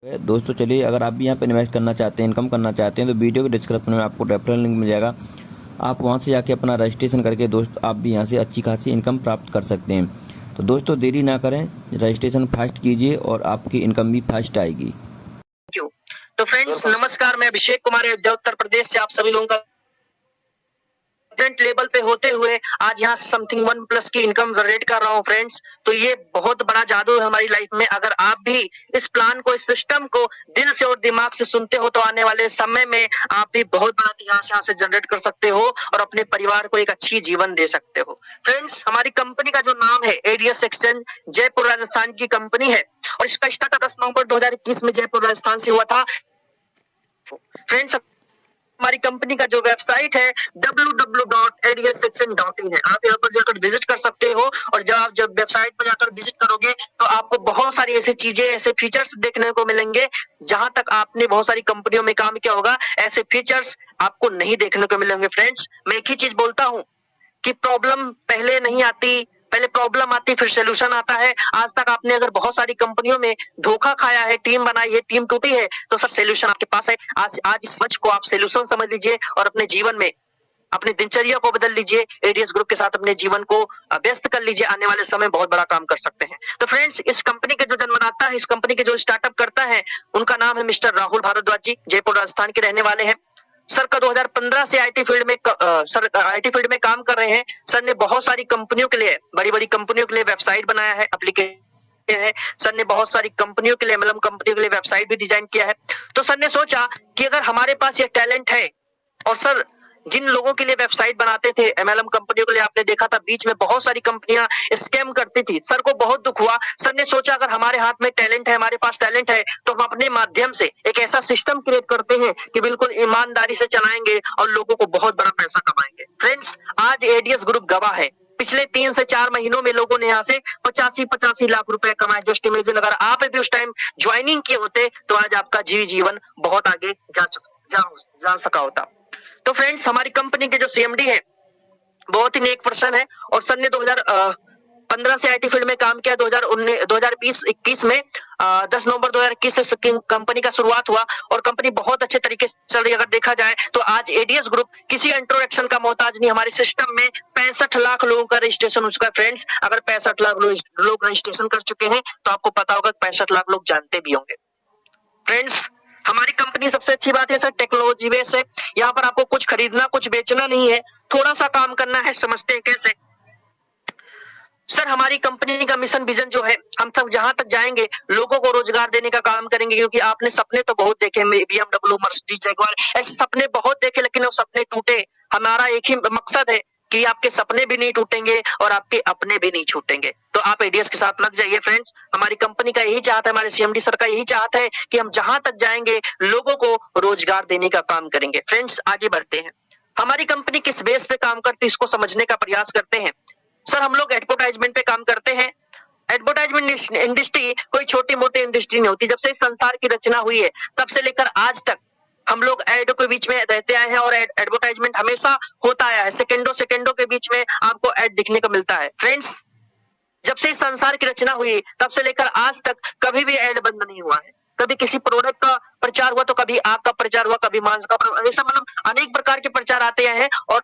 दोस्तों चलिए, अगर आप भी यहाँ पे इन्वेस्ट करना चाहते हैं, इनकम करना चाहते हैं, तो वीडियो के डिस्क्रिप्शन में आपको रेफरल लिंक मिल जाएगा। आप वहाँ से जाके अपना रजिस्ट्रेशन करके दोस्त आप भी यहाँ से अच्छी खासी इनकम प्राप्त कर सकते हैं। तो दोस्तों देरी ना करें, रजिस्ट्रेशन फास्ट कीजिए और आपकी इनकम भी फास्ट आएगी। क्यों? तो फ्रेंड्स नमस्कार, मैं अभिषेक कुमार अयोध्या उत्तर प्रदेश से आप सभी लोगों का लेवल पे होते हुए आज यहाँ समथिंग 1+ की इनकम जनरेट कर रहा हूँ फ्रेंड्स। तो ये बहुत बड़ा जादू है हमारी लाइफ में। अगर आप भी इस प्लान को, इस सिस्टम को दिल से और दिमाग से सुनते हो तो आने वाले समय में आप भी बहुत बड़ा इतिहास यहाँ से जनरेट कर सकते हो और अपने परिवार को एक अच्छी जीवन दे सकते हो। फ्रेंड्स हमारी कंपनी का जो नाम है एडीएस एक्सचेंज, जयपुर राजस्थान की कंपनी है और इसका स्टार्ट 10 नवंबर 2021 में जयपुर राजस्थान से हुआ था। फ्रेंड्स हमारी कंपनी का जो वेबसाइट है www.adssection.in है, आप यहाँ पर जाकर विजिट कर सकते हो। और जब वेबसाइट पर जाकर विजिट करोगे तो आपको बहुत सारी ऐसी चीजें, ऐसे फीचर्स देखने को मिलेंगे। जहां तक आपने बहुत सारी कंपनियों में काम किया होगा, ऐसे फीचर्स आपको नहीं देखने को मिलेंगे। फ्रेंड्स मैं एक ही चीज बोलता हूँ कि प्रॉब्लम पहले नहीं आती, पहले प्रॉब्लम आती फिर सोल्यूशन आता है। आज तक आपने अगर बहुत सारी कंपनियों में धोखा खाया है, टीम बनाई है, टीम टूटी है, तो सर सोल्यूशन आपके पास है। आज इस समझ को आप सोल्यूशन समझ लीजिए और अपने जीवन में अपनी दिनचर्या को बदल लीजिए। एडीएस ग्रुप के साथ अपने जीवन को व्यस्त कर लीजिए, आने वाले समय बहुत बड़ा काम कर सकते हैं। तो फ्रेंड्स इस कंपनी के जो जन्मदाता है, इस कंपनी के जो स्टार्टअप करता है, उनका नाम है मिस्टर राहुल भारद्वाज जी, जयपुर राजस्थान के रहने वाले हैं। सर का 2015 से आईटी फील्ड में काम कर रहे हैं। सर ने बहुत सारी कंपनियों के लिए, बड़ी-बड़ी कंपनियों के लिए वेबसाइट बनाया है, एप्लीकेशन है। सर ने बहुत सारी कंपनियों के लिए, मतलब कंपनियों के लिए वेबसाइट भी डिजाइन किया है। तो सर ने सोचा कि अगर हमारे पास ये टैलेंट है, और सर जिन लोगों के लिए वेबसाइट बनाते थे, एमएलएम कंपनियों के लिए, आपने देखा था बीच में बहुत सारी कंपनियां स्कैम करती थी। सर को बहुत दुख हुआ। सर ने सोचा अगर हमारे हाथ में टैलेंट है, हमारे पास टैलेंट है, तो हम अपने माध्यम से एक ऐसा सिस्टम क्रिएट करते हैं कि बिल्कुल ईमानदारी से चलाएंगे और लोगों को बहुत बड़ा पैसा कमाएंगे। फ्रेंड्स आज एडीएस ग्रुप गवाह है, पिछले 3 से 4 महीनों में लोगों ने यहाँ से 85 लाख रुपए कमाए। जस्ट इमेजिन, अगर आप भी उस टाइम ज्वाइनिंग किए होते तो आज आपका जीवन बहुत आगे जा सका होता। तो फ्रेंड्स हमारी कंपनी के जो सीएमडी है बहुत ही नेक पर्सन है और सर ने 2015 से आईटी फील्ड में काम किया। 2020-21 में 10 नवंबर 2021 से कंपनी का शुरुआत हुआ और कंपनी बहुत अच्छे तरीके से चल रही है। अगर देखा जाए तो आज एडीएस ग्रुप किसी इंट्रोडक्शन का मोहताज नहीं। हमारे सिस्टम में 65 लाख लोगों का रजिस्ट्रेशन हो चुका है। फ्रेंड्स अगर 65 लाख लोग रजिस्ट्रेशन कर चुके हैं तो आपको पता होगा 65 लाख लोग जानते भी होंगे। फ्रेंड्स हमारी कंपनी सबसे अच्छी बात है सर टेक्नोलॉजी बेस है। यहाँ पर आपको कुछ खरीदना, कुछ बेचना नहीं है, थोड़ा सा काम करना है। समझते हैं कैसे? सर हमारी कंपनी का मिशन विजन जो है, हम सब जहां तक जाएंगे लोगों को रोजगार देने का काम करेंगे। क्योंकि आपने सपने तो बहुत देखे, बीएमडब्ल्यू, मर्सिडीज, जगुआर, ऐसे सपने बहुत देखे, लेकिन वो सपने टूटे। हमारा एक ही मकसद है कि आपके सपने भी नहीं टूटेंगे और आपके अपने भी नहीं छूटेंगे। तो आप एडीएस के साथ लग जाइए फ्रेंड्स। हमारी कंपनी का यही चाहत है, हमारे सीएमडी सर का यही चाहत है कि हम जहां तक जाएंगे लोगों को रोजगार देने का काम करेंगे। फ्रेंड्स आगे बढ़ते हैं। हमारी कंपनी किस बेस पे काम करती है इसको समझने का प्रयास करते हैं। सर हम लोग एडवर्टाइजमेंट पे काम करते हैं। एडवर्टाइजमेंट इंडस्ट्री कोई छोटी मोटी इंडस्ट्री नहीं होती। जब से संसार की रचना हुई है तब से लेकर आज तक हम लोग एड के बीच में रहते आए हैं और एडवर्टाइजमेंट हमेशा होता आया है। सेकंडों के बीच में आपको एड दिखने को मिलता है। फ्रेंड्स जब से संसार की रचना हुई तब से लेकर आज तक कभी भी एड बंद नहीं हुआ है। कभी किसी प्रोडक्ट का प्रचार हुआ तो कभी आग का प्रचार हुआ, कभी मांस का, ऐसा मतलब अनेक प्रकार के प्रचार आते हैं। और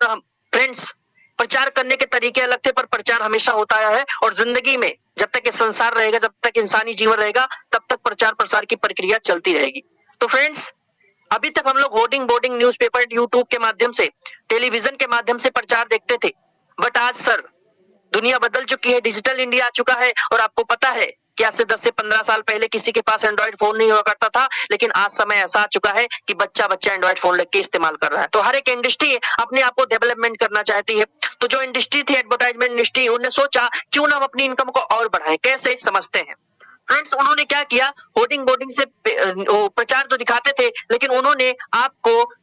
फ्रेंड्स प्रचार करने के तरीके अलग थे पर प्रचार हमेशा होता आया है। और जिंदगी में जब तक ये संसार रहेगा, जब तक इंसानी जीवन रहेगा, तब तक प्रचार प्रसार की प्रक्रिया चलती रहेगी। तो फ्रेंड्स अभी तक हम लोग होर्डिंग, बोर्डिंग, न्यूज़पेपर, यूट्यूब के माध्यम से, टेलीविजन के माध्यम से प्रचार देखते थे। बट आज सर दुनिया बदल चुकी है, डिजिटल इंडिया आ चुका है। और आपको पता है कि आज से 10 से 15 साल पहले किसी के पास एंड्रॉइड फोन नहीं हुआ करता था, लेकिन आज समय ऐसा आ चुका है कि बच्चा एंड्रॉइड फोन लेके इस्तेमाल कर रहा है। तो हर एक इंडस्ट्री अपने आप को डेवलपमेंट करना चाहती है। तो जो इंडस्ट्री थी एडवर्टाइजमेंट इंडस्ट्री, उन्होंने सोचा क्यों ना हम अपनी इनकम को और बढ़ाएं। कैसे समझते हैं? फ्रेंड्स उन्होंने क्या किया, होर्डिंग बोर्डिंग से प्रचार तो दिखाते थे, लेकिन उन्होंने आपको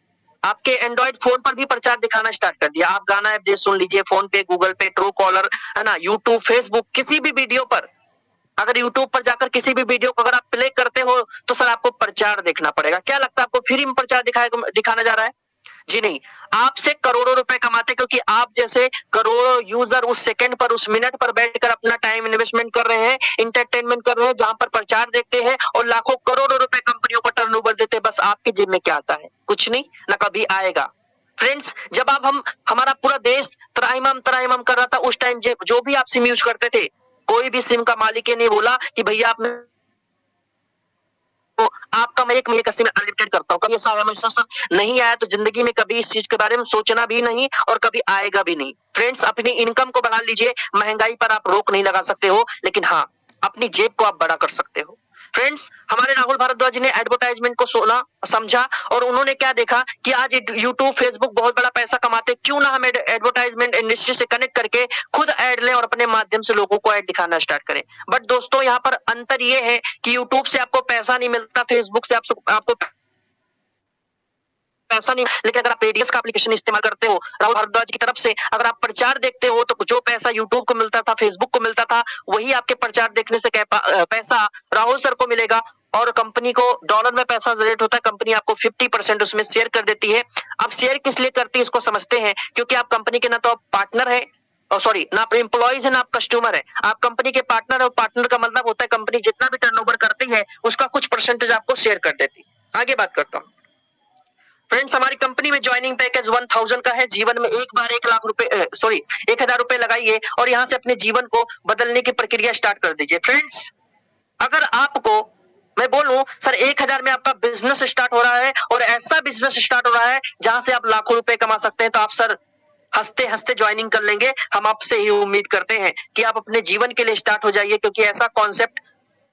आपके एंड्रॉइड फोन पर भी प्रचार दिखाना स्टार्ट कर दिया। आप गाना ऐप सुन लीजिए, फोन पे, गूगल पे, ट्रू कॉलर, है ना, यूट्यूब, फेसबुक, किसी भी वीडियो पर, अगर यूट्यूब पर जाकर किसी भी वीडियो को अगर आप प्ले करते हो तो सर आपको प्रचार देखना पड़ेगा। क्या लगता है आपको फ्री में प्रचार दिखाना जा रहा है? जी नहीं, आपसे करोड़ों रुपए कमाते, क्योंकि आप जैसे करोड़ों यूजर उस सेकंड पर, उस मिनट पर बैठकर अपना टाइम इन्वेस्टमेंट कर रहे हैं, इंटरटेनमेंट कर रहे हैं, जहां पर प्रचार देखते हैं और लाखों करोड़ों रुपए कंपनियों को टर्नओवर देते हैं। बस आपके जेब में क्या आता है? कुछ नहीं, ना कभी आएगा। फ्रेंड्स, जब आप हमारा पूरा देश त्राहिमाम त्राहिमाम कर रहा था, उस टाइम जो भी आप सिम यूज करते थे, कोई भी सिम का मालिक ये नहीं बोला कि भैया आपने तो आपका मैं 1 महीने का सिम अनलिमिटेड करता हूँ। कभी ऐसा आया महसूस नहीं आया, तो जिंदगी में कभी इस चीज के बारे में सोचना भी नहीं और कभी आएगा भी नहीं। फ्रेंड्स, अपनी इनकम को बढ़ा लीजिए। महंगाई पर आप रोक नहीं लगा सकते हो, लेकिन हाँ, अपनी जेब को आप बड़ा कर सकते हो। फ्रेंड्स, हमारे राहुल भारद्वाज जी ने एडवर्टाइजमेंट को सोना समझा और उन्होंने क्या देखा कि आज यूट्यूब, फेसबुक बहुत बड़ा पैसा कमाते, क्यों ना हम एडवर्टाइजमेंट इंडस्ट्री से कनेक्ट करके खुद ऐड लें और अपने माध्यम से लोगों को ऐड दिखाना स्टार्ट करें। बट दोस्तों, यहाँ पर अंतर ये है कि यूट्यूब से आपको पैसा नहीं मिलता, फेसबुक से आपको पैसा नहीं, लेकिन अगर आप एडीएस का एप्लीकेशन इस्तेमाल करते हो राहुल भारद्वाज की तरफ से, अगर आप प्रचार देखते हो, तो जो पैसा यूट्यूब को मिलता था, फेसबुक को मिलता था, वही आपके प्रचार देखने से पैसा राहुल सर को मिलेगा। और कंपनी को डॉलर में पैसा जनरेट होता है, कंपनी आपको 50% उसमें शेयर कर देती है। अब शेयर किस लिए करती है इसको समझते हैं, क्योंकि आप कंपनी के ना तो आप पार्टनर है, सॉरी, ना आप एम्प्लॉइज है ना आप कस्टमर है, आप कंपनी के पार्टनर है। और पार्टनर का मतलब होता है कंपनी जितना भी टर्नओवर करती है उसका कुछ परसेंटेज आपको शेयर कर देती है। आगे बात करता हूँ। फ्रेंड्स, हमारी कंपनी में ज्वाइनिंग पैकेज 1000 का है। जीवन में एक बार 1000 रुपए लगाइए और यहाँ से अपने जीवन को बदलने की प्रक्रिया स्टार्ट कर दीजिए। फ्रेंड्स, अगर आपको मैं बोलूं सर 1000 में आपका बिजनेस स्टार्ट हो रहा है और ऐसा बिजनेस स्टार्ट हो रहा है जहां से आप लाखों रुपए कमा सकते हैं, तो आप सर हंसते हंसते ज्वाइनिंग कर लेंगे। हम आपसे ही उम्मीद करते हैं कि आप अपने जीवन के लिए स्टार्ट हो जाइए, क्योंकि ऐसा कॉन्सेप्ट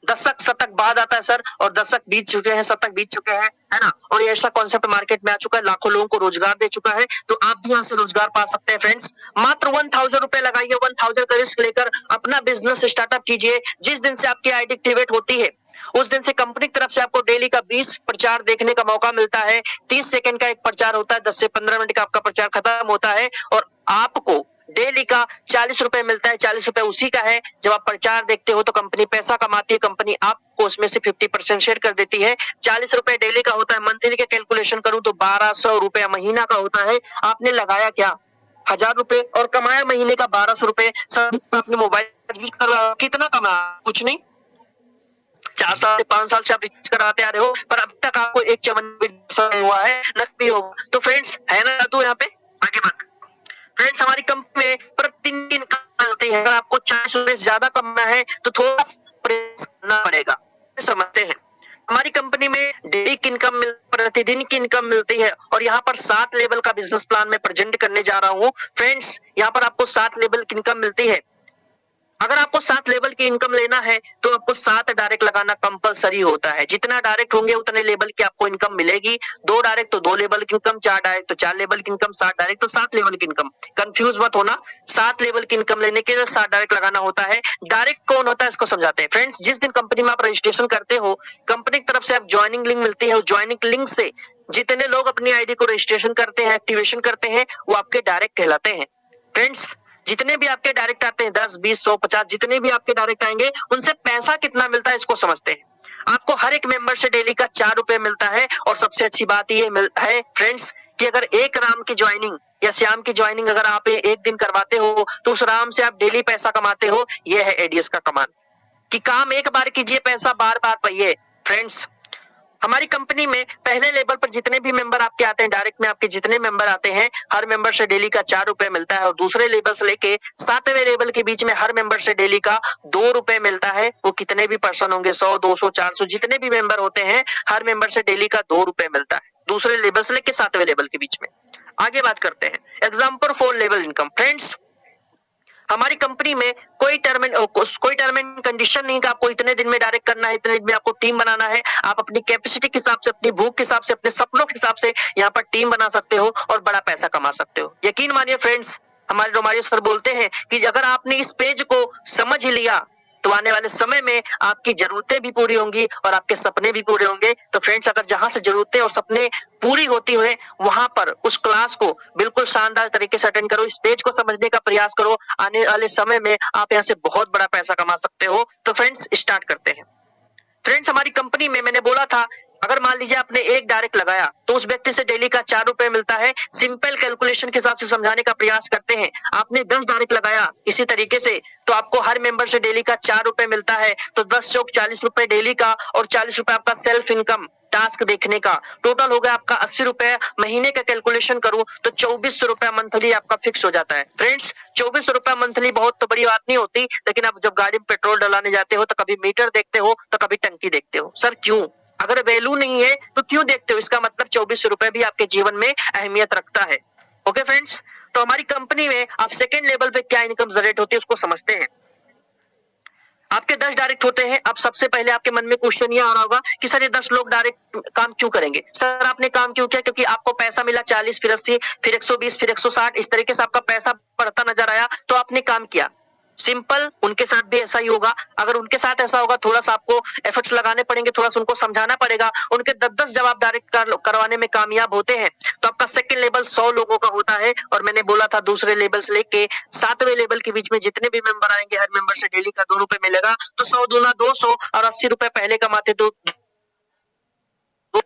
दशक शतक बाद आता है सर, और दशक बीत चुके हैं, शतक बीत चुके हैं, है ना। और ये ऐसा कॉन्सेप्ट मार्केट में आ चुका है, लाखों लोगों को रोजगार दे चुका है, तो आप भी यहाँ से रोजगार पा सकते हैं। फ्रेंड्स, मात्र 1000 रुपए लगाइए, 1000 का रिस्क लेकर अपना बिजनेस स्टार्टअप कीजिए। जिस दिन से आपकी आईडी एक्टिवेट होती है, उस दिन से कंपनी की तरफ से आपको डेली का 20 प्रचार देखने का मौका मिलता है। 30 सेकंड का एक प्रचार होता है, 10 से 15 मिनट का आपका प्रचार खत्म होता है और आपको डेली का 40 रुपए मिलता है। 40 रुपए उसी का है, जब आप प्रचार देखते हो तो कंपनी पैसा कमाती है, कंपनी आपको उसमें से 50% शेयर कर देती है। 40 रुपए डेली का होता है, मंथली का कैलकुलेशन करूं तो 1200 रुपए महीना का होता है। आपने लगाया क्या? 1000 रुपए और कमाया महीने का 1200 रुपए। सब अपने मोबाइल कितना कमाया? कुछ नहीं। 4 साल से 5 साल से आप रिचार्ज कराते आ रहे हो, पर अब तक आपको एक चमन भी हुआ है, न भी होगा। तो फ्रेंड्स, है ना जादू यहाँ पे? आगे बात। फ्रेंड्स, हमारी कंपनी में प्रतिदिन इनकम मिलती है। अगर आपको 40 रुपए ज्यादा कमाना है तो थोड़ा प्रयास करना पड़ेगा, समझते हैं। हमारी कंपनी में डेली की इनकम, प्रतिदिन की इनकम मिलती है और यहाँ पर 7 लेवल का बिजनेस प्लान मैं प्रेजेंट करने जा रहा हूँ। फ्रेंड्स, यहाँ पर आपको 7 लेवल की इनकम मिलती है। अगर आपको 7 लेवल की इनकम लेना है तो आपको 7 डायरेक्ट लगाना कंपलसरी होता है। जितना डायरेक्ट होंगे उतने लेवल की आपको इनकम मिलेगी। 2 डायरेक्ट तो 2 लेवल की इनकम, 4 डायरेक्ट तो 4 लेवल की इनकम, 7 डायरेक्ट तो 7 लेवल की इनकम। कंफ्यूज मत होना, 7 लेवल की इनकम लेने के लिए 7 डायरेक्ट लगाना होता है। डायरेक्ट कौन होता है इसको समझाते हैं। फ्रेंड्स, जिस दिन कंपनी में आप रजिस्ट्रेशन करते हो, कंपनी की तरफ से आप ज्वाइनिंग लिंक मिलती है। उस ज्वाइनिंग लिंक से जितने लोग अपनी आईडी को रजिस्ट्रेशन करते हैं, एक्टिवेशन करते हैं, वो आपके डायरेक्ट कहलाते हैं। फ्रेंड्स, जितने भी आपके डायरेक्ट आते हैं, 10, 20, 100, 50, जितने भी आपके डायरेक्ट आएंगे, उनसे पैसा कितना मिलता है इसको समझते हैं। आपको हर एक मेंबर से डेली का 4 रुपए मिलता है। और सबसे अच्छी बात ये है फ्रेंड्स कि अगर एक राम की ज्वाइनिंग या श्याम की ज्वाइनिंग अगर आप एक दिन करवाते हो तो उस राम से आप डेली पैसा कमाते हो। यह है एडीएस का कमाल कि काम एक बार कीजिए, पैसा बार बार पाइए। फ्रेंड्स, हमारी कंपनी में पहले लेवल पर जितने भी मेंबर आपके आते हैं, डायरेक्ट में आपके जितने मेंबर आते हैं, हर मेंबर से डेली का 4 रुपए मिलता है। और दूसरे लेवल से लेके 7वें लेवल के बीच में हर मेंबर से डेली का 2 रुपए मिलता है। वो कितने भी पर्सन होंगे, 100, 200, 400, जितने भी मेंबर होते हैं, हर मेंबर से डेली का 2 रुपए मिलता है, दूसरे लेवल से लेके 7वें लेवल के बीच में। आगे बात करते हैं एग्जाम्पल 4 लेवल इनकम। फ्रेंड्स, हमारी कंपनी में कोई टर्म एंड कंडीशन नहीं कि आपको इतने दिन में डायरेक्ट करना है, इतने दिन में आपको टीम बनाना है। आप अपनी कैपेसिटी के हिसाब से, अपनी भूख के हिसाब से, अपने सपनों के हिसाब से यहाँ पर टीम बना सकते हो और बड़ा पैसा कमा सकते हो। यकीन मानिए फ्रेंड्स, हमारे रोमारियो सर बोलते हैं कि अगर आपने इस पेज को समझ लिया तो आने वाले समय में आपकी जरूरतें भी पूरी होंगी और आपके सपने भी पूरे होंगे। तो फ्रेंड्स, अगर जहां से जरूरतें और सपने पूरी होती हुए वहां पर उस क्लास को बिल्कुल शानदार तरीके से अटेंड करो, इस पेज को समझने का प्रयास करो। आने वाले समय में आप यहाँ से बहुत बड़ा पैसा कमा सकते हो। तो फ्रेंड्स, स्टार्ट करते हैं। फ्रेंड्स, हमारी कंपनी में मैंने बोला था अगर मान लीजिए आपने एक डायरेक्ट लगाया तो उस व्यक्ति से डेली का 4 रुपए मिलता है। सिंपल कैलकुलेशन के हिसाब से समझाने का प्रयास करते हैं। आपने 10 डायरेक्ट लगाया इसी तरीके से तो आपको हर मेंबर से डेली का 4 रुपए मिलता है। तो 10 चौक 40 रुपए डेली का और 40 रुपए आपका सेल्फ इनकम टास्क देखने का, टोटल हो गया आपका 80 रुपए। महीने का कैलकुलेशन करूं तो 2400 रुपए मंथली आपका फिक्स हो जाता है। फ्रेंड्स 2400 रुपए मंथली बहुत तो बड़ी बात नहीं होती, लेकिन आप जब गाड़ी में पेट्रोल डलाने जाते हो तो कभी मीटर देखते हो तो कभी टंकी देखते हो। सर क्यों? अगर वैल्यू नहीं है तो क्यों देखते हो? इसका मतलब 2400 रुपए भी आपके जीवन में अहमियत रखता है। ओके फ्रेंड्स, तो हमारी कंपनी में आप सेकेंड लेवल पे क्या इनकम जनरेट होती है उसको समझते हैं। आपके 10 डायरेक्ट होते हैं। अब सबसे पहले आपके मन में क्वेश्चन ये आ रहा होगा कि सर ये 10 लोग डायरेक्ट काम क्यों करेंगे? सर आपने काम क्यों किया? क्योंकि आपको पैसा मिला 40 फिर 80 फिर 120 फिर 160, इस तरीके से आपका पैसा बढ़ता नजर आया तो आपने काम किया। सिंपल, उनके साथ भी ऐसा ही होगा। अगर उनके साथ ऐसा होगा थोड़ा सा आपको एफर्ट्स लगाने पड़ेंगे, थोड़ा सा उनको समझाना पड़ेगा। उनके 10-10 जवाब डायरेक्ट करवाने में कामयाब होते हैं तो आपका सेकंड लेवल 100 लोगों का होता है। और मैंने बोला था दूसरे लेवल से लेके 7वें लेवल के बीच में जितने भी मेंबर आएंगे हर मेंबर से डेली का 2 रुपए मिलेगा। तो 100 दूना 200 और 80 रुपए पहले कमाते तो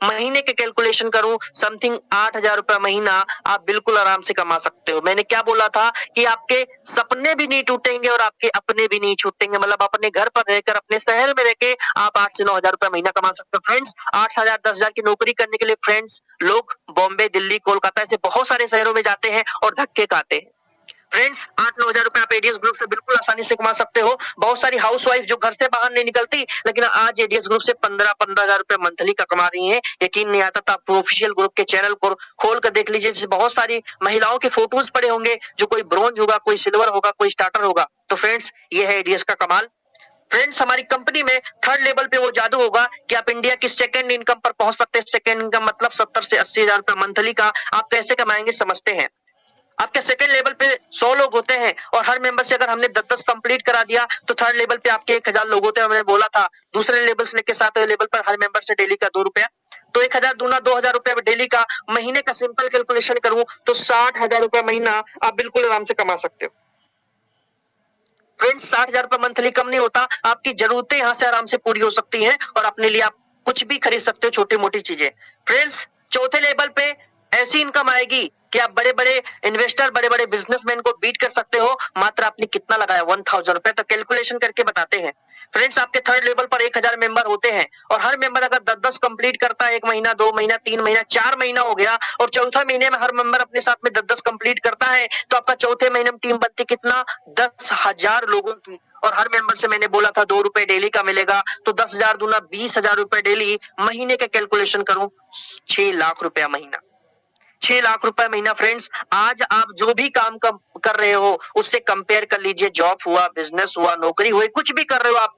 महीने के कैलकुलेशन करूं समथिंग 8000 रुपए महीना आप बिल्कुल आराम से कमा सकते हो। मैंने क्या बोला था कि आपके सपने भी नहीं टूटेंगे और आपके अपने भी नहीं छूटेंगे। मतलब अपने घर पर रहकर अपने शहर में रहकर आप 8 से 9000 रुपए महीना कमा सकते हो। फ्रेंड्स 8000 10,000 की नौकरी करने के लिए फ्रेंड्स लोग बॉम्बे, दिल्ली, कोलकाता ऐसे बहुत सारे शहरों में जाते हैं और धक्के खाते हैं। फ्रेंड्स 8-9 हजार रुपए आप एडीएस ग्रुप से बिल्कुल आसानी से कमा सकते हो। बहुत सारी हाउसवाइफ जो घर से बाहर नहीं निकलती लेकिन आज एडीएस ग्रुप से 15-15 हजार रुपए मंथली का कमा रही हैं। यकीन नहीं आता तो आप ऑफिशियल ग्रुप के चैनल को खोल कर देख लीजिए, जिसमें बहुत सारी महिलाओं के फोटोज पड़े होंगे, जो कोई ब्रॉन्ज होगा, कोई सिल्वर होगा, कोई स्टार्टर होगा। तो फ्रेंड्स ये है एडीएस का कमाल। फ्रेंड्स हमारी कंपनी में थर्ड लेवल पे वो जादू होगा कि आप इंडिया की सेकंड इनकम पर पहुंच सकते हैं। सेकंड इनकम मतलब 70 से 80 हजार रुपए मंथली का। आप कैसे कमाएंगे समझते हैं। आपके सेकंड लेवल पे 100 लोग होते हैं और हर मेंबर से अगर हमने 10-10 कंप्लीट करा दिया तो थर्ड लेवल पे आपके 1000 लोग होते हैं। मैंने बोला था दूसरे लेवल से लेकर 7वें लेवल पर हर मेंबर से डेली का 2 रुपया, तो 1000 दूना 2000 रुपया डेली का। महीने का सिंपल कैलकुलेशन करूं तो 60,000 रुपया महीना आप बिल्कुल आराम से कमा सकते हो। फ्रेंड्स 60,000 रुपया मंथली कम नहीं होता। आपकी जरूरतें यहाँ से आराम से पूरी हो सकती हैं और अपने लिए आप कुछ भी खरीद सकते हो, छोटी मोटी चीजें। फ्रेंड्स चौथे लेवल पे ऐसी इनकम आएगी कि आप बड़े बड़े इन्वेस्टर, बड़े बड़े बिजनेसमैन को बीट कर सकते हो। मात्र आपने कितना लगाया 1000 रुपए, तो कैलकुलेशन करके बताते हैं। फ्रेंड्स आपके थर्ड लेवल पर 1000 मेंबर होते हैं और हर मेंबर अगर 10-10 कंप्लीट करता है, 1 महीना, 2 महीना, 3 महीना, 4 महीना हो गया और चौथा महीने में हर मेंबर अपने साथ में 10-10 कंप्लीट करता है तो आपका चौथे महीने में टीम बनती कितना 10,000 लोगों की। और हर मेंबर से मैंने बोला था 2 रुपए डेली का मिलेगा, तो 10,000 दूना 20,000 रुपए डेली। महीने का कैलकुलेशन करूं 6 लाख रुपया महीना, 6 लाख रुपए महीना। फ्रेंड्स आज आप जो भी काम कर रहे हो उससे कंपेयर कर लीजिए। जॉब हुआ, बिजनेस हुआ, नौकरी हुई, कुछ भी कर रहे हो आप,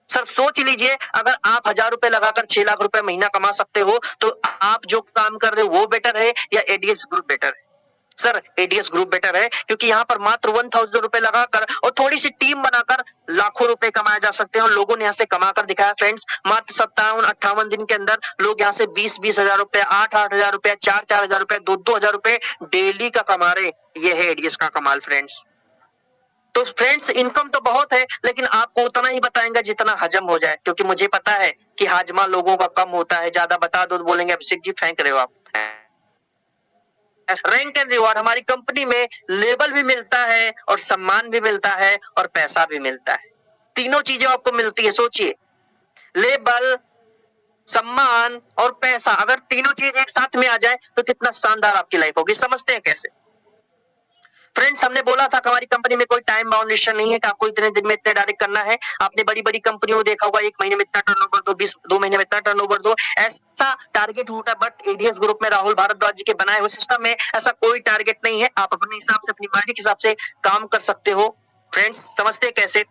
सर सोच लीजिए अगर आप 1000 रुपए लगाकर 6 लाख रुपए महीना कमा सकते हो तो आप जो काम कर रहे हो वो बेटर है या एडीएस ग्रुप बेटर है? सर एडीएस ग्रुप बेटर है, क्योंकि यहाँ पर मात्र 1000 रुपए लगाकर और थोड़ी सी टीम बनाकर लाखों रुपए कमाए जा सकते हैं। और लोगों ने यहाँ से कमाकर दिखाया फ्रेंड्स। मात्र 57-58 दिन के अंदर लोग यहाँ से 20-20 हजार रुपए, 8-8 हजार रुपए, 4-4 हजार रुपए, 2-2 हजार रुपए डेली का कमा रहे। ये है एडीएस का कमाल फ्रेंड्स। तो फ्रेंड्स इनकम तो बहुत है लेकिन आपको उतना ही बताएंगे जितना हजम हो जाए, क्योंकि मुझे पता है कि हाजमा लोगों का कम होता है। ज्यादा बता दो तो बोलेंगे अभिषेक जी फेंक रहे हो आप। रैंक एंड रिवॉर्ड हमारी कंपनी में लेबल भी मिलता है और सम्मान भी मिलता है और पैसा भी मिलता है। तीनों चीजें आपको मिलती है। सोचिए, लेबल, सम्मान और पैसा, अगर तीनों चीज एक साथ में आ जाए तो कितना शानदार आपकी लाइफ होगी। समझते हैं कैसे? फ्रेंड्स हमने बोला था कि हमारी कंपनी में कोई टाइम बाउंडेशन नहीं है कि आपको इतने दिन में इतने डायरेक्ट करना है। आपने बड़ी बड़ी कंपनियों में देखा होगा 1 महीने में इतना टर्नओवर दो, 2 महीने में इतना टर्नओवर दो, ऐसा टारगेट होता है। बट एडीएस ग्रुप में राहुल भारद्वाज जी के बनाए हुए सिस्टम में ऐसा कोई टारगेट नहीं है। आप अपने हिसाब से, अपनी मर्जी के हिसाब से काम कर सकते हो। फ्रेंड्स समझते हैं कैसे?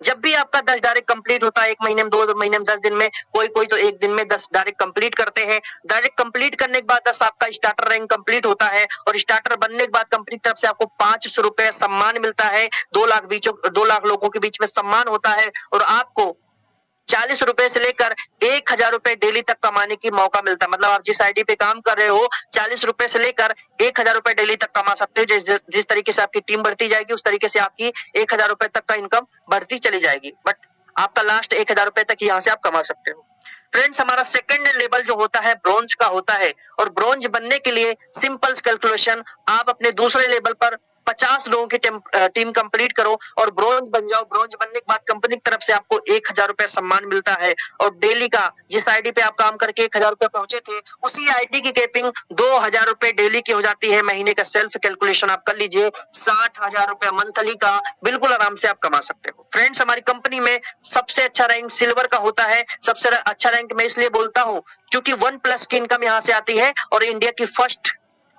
जब भी आपका 10 डायरेक्ट कंप्लीट होता है, 1 महीने में, 2 महीने में, 10 दिन में, कोई तो 1 दिन में 10 डायरेक्ट कंप्लीट करते हैं। डायरेक्ट कंप्लीट करने के बाद 10 आपका स्टार्टर रैंक कंप्लीट होता है और स्टार्टर बनने के बाद कंपनी की तरफ से आपको 500 रुपए सम्मान मिलता है। 2 लाख लोगों के बीच में सम्मान होता है और आपको 40 रुपए से लेकर 1000 रुपए डेली तक कमाने की मौका मिलता है। मतलब आप जिस आईडी पे काम कर रहे हो 40 रुपए से लेकर 1000 रुपए डेली तक कमा सकते हो। जिस तरीके से आपकी टीम बढ़ती जाएगी उस तरीके से आपकी 1000 रुपए तक का इनकम बढ़ती चली जाएगी। बट आपका लास्ट 1000 रुपए तक यहाँ से आप कमा सकते हो। फ्रेंड्स हमारा सेकंड लेवल जो होता है ब्रोंज का होता है, और ब्रोंज बनने के लिए सिंपल कैलकुलेशन, आप अपने दूसरे लेवल पर 50 लोगों की टीम कंप्लीट करो और ब्रोंज बन जाओ। ब्रोंज बनने के बाद कंपनी की तरफ से आपको 1000 रुपए सम्मान मिलता है, और डेली का जिस आईडी पे आप काम करके 1000 रुपए पहुंचे थे, उसी आईडी की कैपिंग 2000 रुपए डेली की हो जाती है। महीने का सेल्फ कैलकुलेशन आप कर लीजिए, 60,000 रुपए मंथली का बिल्कुल आराम से आप कमा सकते हो। फ्रेंड्स, हमारी कंपनी में सबसे अच्छा रैंक सिल्वर का होता है। सबसे अच्छा रैंक मैं इसलिए बोलता हूं क्योंकि 1+ की इनकम यहां से आती है, और इंडिया की फर्स्ट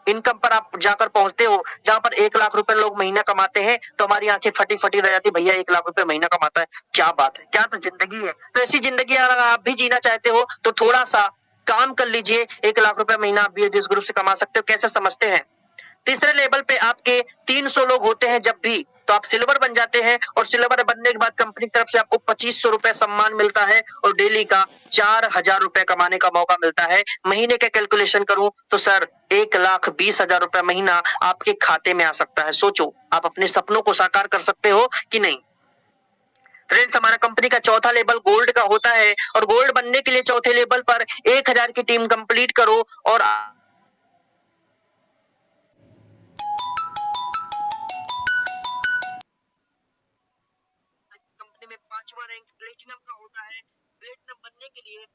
इनकम पर आप जाकर पहुंचते हो, जहां पर 1 लाख रुपए लोग महीना कमाते हैं। तो हमारी आंखें फटी फटी रह जाती, भैया 1 लाख रुपए महीना कमाता है, क्या बात है, क्या तो जिंदगी है। तो ऐसी जिंदगी अगर आप भी जीना चाहते हो तो थोड़ा सा काम कर लीजिए, 1 लाख रुपए महीना आप भी इस ग्रुप से कमा सकते हो। कैसे समझते हैं? तीसरे लेवल पे आपके 300 लोग होते हैं जब भी, तो आप सिल्वर बन जाते हैं, और सिल्वर बनने के बाद कंपनी की तरफ से आपको 2500 रुपए सम्मान मिलता है, और डेली का 4000 रुपए कमाने का मौका मिलता है। महीने का कैलकुलेशन करूं तो सर 1,20,000 रुपए महीना आपके खाते में आ सकता है। सोचो, आप अपने सपनों को साकार कर सकते हो कि नहीं। फ्रेंड्स, हमारा कंपनी का चौथा लेवल गोल्ड का होता है, और गोल्ड बनने के लिए चौथे लेवल पर 1000 की टीम कंप्लीट करो, और कंपनी में 5वां रैंक प्लेटिनम का होता है। प्लेटिनम बनने के लिए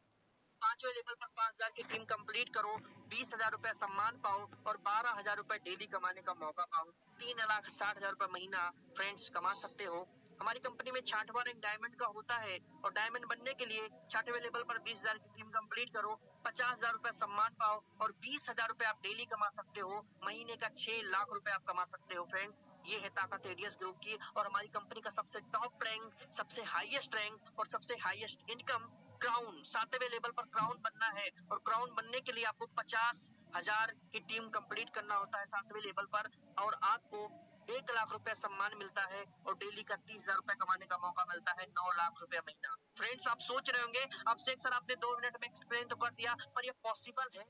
5वें लेवल पर 5000 की टीम कंप्लीट करो, 20,000 रुपए सम्मान पाओ, और 12,000 रुपए डेली कमाने का मौका पाओ। 3,60,000 रुपए महीना फ्रेंड्स कमा सकते हो। हमारी कंपनी में 6वां रैंक डायमंड का होता है, और डायमंड बनने के लिए 6वें लेवल पर 20,000 की टीम कंप्लीट करो, 50,000 रुपए सम्मान पाओ, और 20,000 रुपए आप डेली कमा सकते हो। महीने का 6 लाख रुपए आप कमा सकते हो। फ्रेंड्स, ये है ताकत एडीएस ग्रुप की, और हमारी कंपनी का सबसे टॉप रैंक, सबसे हाईएस्ट रैंक और सबसे हाईएस्ट इनकम क्राउन, 7वें लेवल पर क्राउन बनना है, और क्राउन बनने के लिए आपको 50,000 की टीम कंप्लीट करना होता है 7वें लेवल पर, और आपको 1 लाख रुपए सम्मान मिलता है, और डेली का 30,000 रुपए कमाने का मौका मिलता है, 9 लाख रुपए महीना। फ्रेंड्स, आप सोच रहे होंगे आपसे सर आपने 2 मिनट में एक्सप्लेन तो कर दिया, पर यह पॉसिबल है,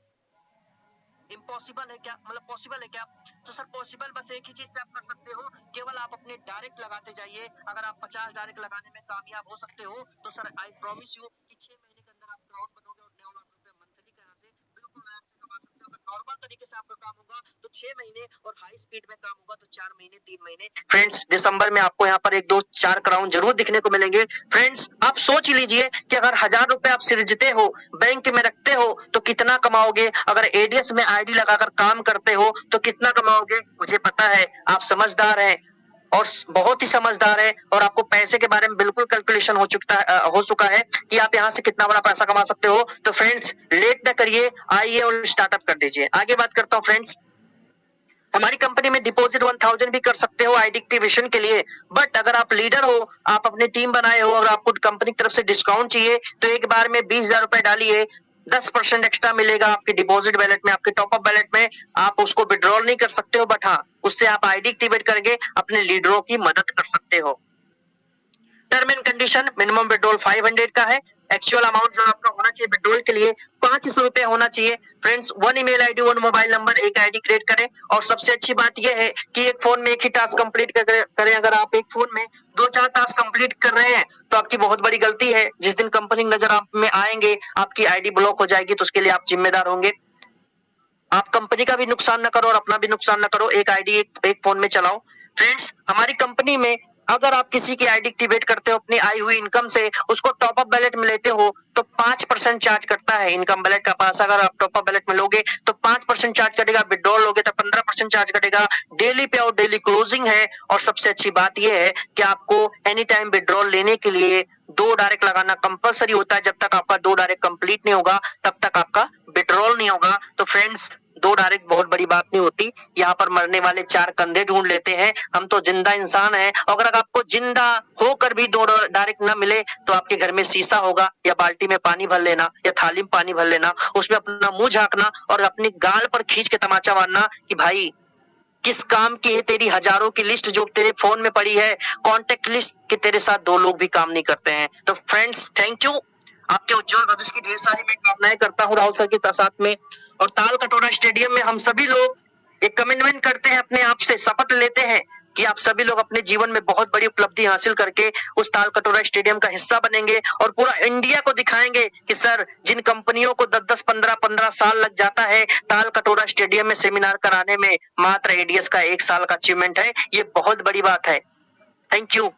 इम्पॉसिबल है क्या? मतलब पॉसिबल है क्या? तो सर पॉसिबल बस एक ही चीज से आप कर सकते हो, केवल आप अपने डायरेक्ट लगाते जाइए। अगर आप 50 डायरेक्ट लगाने में कामयाब हो सकते हो तो सर आई प्रॉमिस यू कि 6 महीने के अंदर आप क्राउड बनोगे, और 9 लाख रुपए मंथली का यहाँ से बिल्कुल आराम से कमा सकते हो। अगर नॉर्मल तरीके से आपका काम होगा तो 6 महीने, और हाई स्पीड में काम होगा तो 4 महीने 3 महीने। फ्रेंड्स, दिसंबर में आपको यहाँ पर 1 2 4 क्राउन जरूर दिखने को मिलेंगे। फ्रेंड्स, आप सोच लीजिए कि अगर 1000 रुपए आप सृजते हो, बैंक में रखते हो, तो कितना कमाओगे। अगर एडीएस में आईडी लगाकर काम करते हो तो कितना कमाओगे। मुझे पता है आप समझदार हैं, और बहुत ही समझदार है, और आपको पैसे के बारे में बिल्कुल कैलकुलेशन हो चुका है कि आप यहाँ से कितना बड़ा पैसा कमा सकते हो। तो फ्रेंड्स, लेट न करिए, आइए और स्टार्टअप कर दीजिए। आगे बात करता हूँ फ्रेंड्स, हमारी कंपनी में डिपॉजिट 1000 भी कर सकते हो आईडी एक्टिवेशन के लिए, बट अगर आप लीडर हो, आप अपनी टीम बनाए हो, और आपको कंपनी की तरफ से डिस्काउंट चाहिए, तो एक बार में 20,000 रुपए डालिए, 10% एक्स्ट्रा मिलेगा आपके डिपॉजिट वैलेट में, आपके टॉपअप वैलेट में। आप उसको विड्रॉल नहीं कर सकते हो, बट हाँ, उससे आप आईडी एक्टिवेट करके अपने लीडरों की मदद कर सकते हो। Term and condition, minimum withdrawal 500 का है। एक्चुअल अमाउंट जो आपका होना चाहिए विड्रॉल के लिए 500 रुपए होना चाहिए। Friends, 1 email ID 1 mobile number, एक आईडी क्रिएट करें, और सबसे अच्छी बात यह है कि एक फोन में एक ही टास्क कंप्लीट करें। अगर आप एक फोन में 2-4 टास्क कंप्लीट कर रहे हैं तो आपकी बहुत बड़ी गलती है। जिस दिन कंपनी नजर आप में आएंगे, आपकी आईडी ब्लॉक हो जाएगी, तो उसके लिए आप जिम्मेदार होंगे। आप कंपनी का भी नुकसान न करो और अपना भी नुकसान न करो, एक आईडी एक फोन में चलाओ। फ्रेंड्स, हमारी कंपनी में अगर आप किसी की आईडी एक्टिवेट करते हो अपनी आई हुई इनकम से, उसको टॉपअप वैलेट में लेते हो, तो 5% चार्ज करता है इनकम वैलेट का पास। अगर आप टॉपअप वैलेट में लोगे तो 5% चार्ज कटेगा, विड्रॉल लोगे तो 15% चार्ज कटेगा। डेली पे आउट, डेली क्लोजिंग है, और सबसे अच्छी बात यह है कि आपको एनी टाइम विड्रॉल लेने के लिए 2 डायरेक्ट लगाना कंपलसरी होता है। जब तक आपका 2 डायरेक्ट कंप्लीट नहीं होगा तब तक आपका विड्रॉल नहीं होगा। तो फ्रेंड्स, 2 डायरेक्ट बहुत बड़ी बात नहीं होती, यहाँ पर मरने वाले 4 कंधे ढूंढ लेते हैं। हम तो जिंदा इंसान हैं। अगर आपको जिंदा होकर भी 2 डायरेक्ट न मिले तो आपके घर में शीशा होगा, या बाल्टी में पानी भर लेना, या थाली में पानी भर लेना, उसमें अपना मुंह झांकना और अपनी गाल पर खींच के तमाचा मारना कि भाई किस काम की है तेरी हजारों की लिस्ट जो तेरे फोन में पड़ी है, कॉन्टेक्ट लिस्ट कि तेरे साथ 2 लोग भी काम नहीं करते हैं। तो फ्रेंड्स, थैंक यू, आपके उज्जवल भविष्य की ढेर सारी मैं कामनाएं करता हूँ राहुल सर के साथ में। और ताल कटोरा स्टेडियम में हम सभी लोग एक कमिटमेंट करते हैं, अपने आप से शपथ लेते हैं कि आप सभी लोग अपने जीवन में बहुत बड़ी उपलब्धि हासिल करके उस तालकटोरा स्टेडियम का हिस्सा बनेंगे और पूरा इंडिया को दिखाएंगे कि सर, जिन कंपनियों को 10-10, 15-15 साल लग जाता है तालकटोरा स्टेडियम में सेमिनार कराने में, मात्र एडीएस का 1 साल का अचीवमेंट है। ये बहुत बड़ी बात है। Thank you.